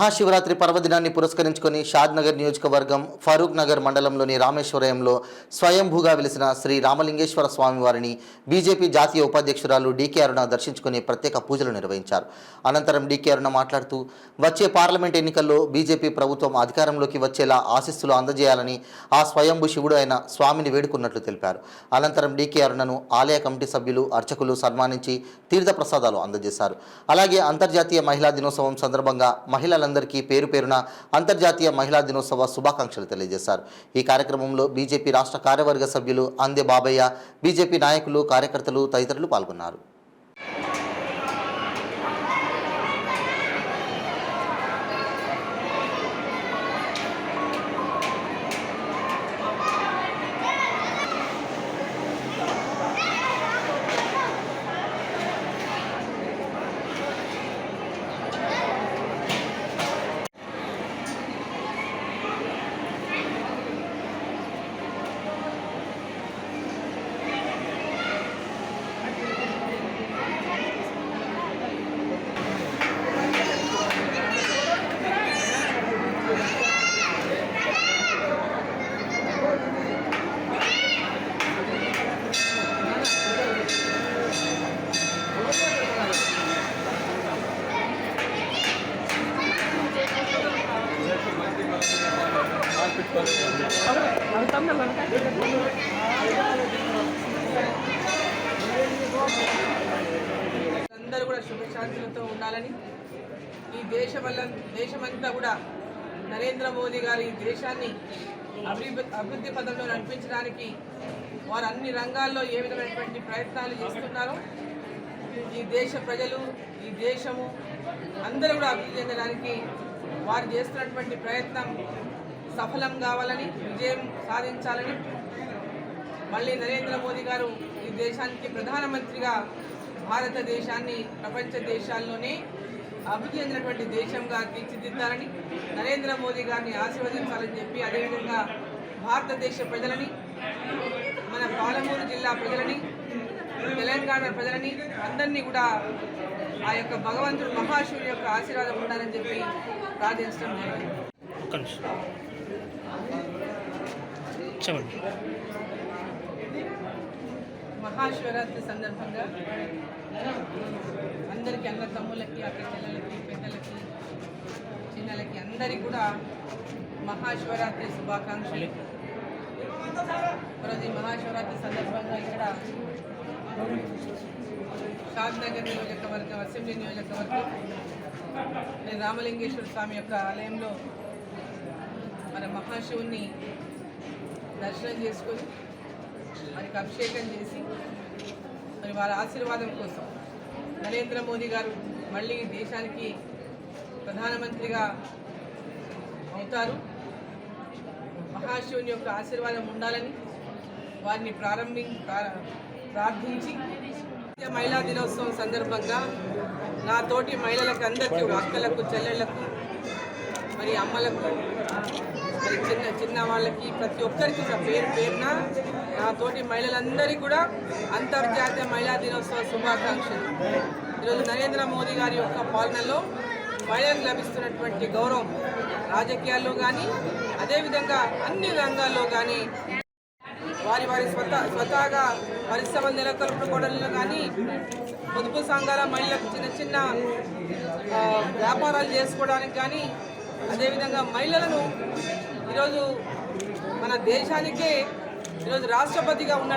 మహాశివరాత్రి పర్వదినాన్ని పురస్కరించుకొని షాద్నగర్ నియోజకవర్గం ఫరూక్ నగర్ మండలంలోని రామేశ్వరంలో స్వయంభూగా వెలిసిన శ్రీ రామలింగేశ్వర స్వామివారిని బీజేపీ జాతీయ ఉపాధ్యక్షురాలు డీకే అరుణ దర్శించుకుని ప్రత్యేక పూజలు నిర్వహించారు. అనంతరం డీకే అరుణ మాట్లాడుతూ వచ్చే పార్లమెంట్ ఎన్నికల్లో బీజేపీ ప్రభుత్వం అధికారంలోకి వచ్చేలా ఆశీస్సులు అందజేయాలని ఆ స్వయంభూ శివుడు అయిన స్వామిని వేడుకున్నట్లు తెలిపారు. అనంతరం డీకే అరుణను ఆలయ కమిటీ సభ్యులు అర్చకులు సన్మానించి తీర్థప్రసాదాలు అందజేశారు. అలాగే అంతర్జాతీయ మహిళా దినోత్సవం సందర్భంగా మహిళలందరికీ పేరు పేరున అంతర్జాతీయ మహిళా దినోత్సవ శుభాకాంక్షలు తెలియజేశారు. ఈ కార్యక్రమంలో బీజేపీ రాష్ట్ర కార్యవర్గ సభ్యులు అందే బాబయ్య, బీజేపీ నాయకులు, కార్యకర్తలు తదితరులు పాల్గొన్నారు. అందరూ కూడా శుభశాంతులతో ఉండాలని, ఈ దేశమంతా కూడా నరేంద్ర మోదీ గారు ఈ దేశాన్ని అభివృద్ధి పదంలో నడిపించడానికి వారు అన్ని రంగాల్లో ఏ విధమైనటువంటి ప్రయత్నాలు చేస్తున్నారో ఈ దేశ ప్రజలు, ఈ దేశము అందరూ కూడా అభివృద్ధి చెందడానికి వారు చేస్తున్నటువంటి ప్రయత్నం సఫలం కావాలని, విజయం సాధించాలని, మళ్ళీ నరేంద్ర మోదీ గారు ఈ దేశానికి ప్రధానమంత్రిగా భారతదేశాన్ని ప్రపంచ దేశాల్లోనే అభివృద్ధి చెందినటువంటి దేశంగా తీర్చిదిద్దాలని, నరేంద్ర మోదీ గారిని ఆశీర్వదించాలని చెప్పి, అదేవిధంగా భారతదేశ ప్రజలని, మన పాలమూరు జిల్లా ప్రజలని, తెలంగాణ ప్రజలని అందరినీ కూడా ఆ యొక్క భగవంతుడు మహాశివుని యొక్క ఆశీర్వాదం ఉండాలని చెప్పి ప్రార్థించడం జరిగింది. మహాశివరాత్రి సందర్భంగా అందరికీ, అన్న తమ్ములకి, అక్క చెల్లెలకి, పెద్దలకి, చిన్నలకి అందరికీ కూడా మహాశివరాత్రి శుభాకాంక్షలు. ఈరోజు మహాశివరాత్రి సందర్భంగా ఇక్కడ షాద్నగర్ నియోజకవర్గం, అసెంబ్లీ నియోజకవర్గం రామలింగేశ్వర స్వామి యొక్క ఆలయంలో మన మహాశివుని దర్శనం చేసుకొని మనకి అభిషేకం చేసి మరి వారి ఆశీర్వాదం కోసం నరేంద్ర మోదీ గారు మళ్ళీ దేశానికి ప్రధానమంత్రిగా అవుతారు. మహాశివుని యొక్క ఆశీర్వాదం ఉండాలని వారిని ప్రార్థించి మహిళా దినోత్సవం సందర్భంగా నా తోటి మహిళలకు అందరికీ, అక్కలకు, చెల్లెళ్లకు, మరి అమ్మలకు, మరి చిన్న వాళ్ళకి, ప్రతి ఒక్కరికి పేరు పేరున నా తోటి మహిళలందరికీ కూడా అంతర్జాతీయ మహిళా దినోత్సవ శుభాకాంక్షలు. ఈరోజు నరేంద్ర మోదీ గారి యొక్క పాలనలో మహిళలకు లభిస్తున్నటువంటి గౌరవం రాజకీయాల్లో కానీ, అదేవిధంగా అన్ని రంగాల్లో కానీ, వారి స్వతహాగా పరిశ్రమలు నెలకొల్పుకోవడంలో కానీ, పొదుపు సంఘాల మహిళలకు చిన్న వ్యాపారాలు చేసుకోవడానికి కానీ, అదేవిధంగా మహిళలను ఈరోజు మన దేశానికే ఈరోజు రాష్ట్రపతిగా ఉన్న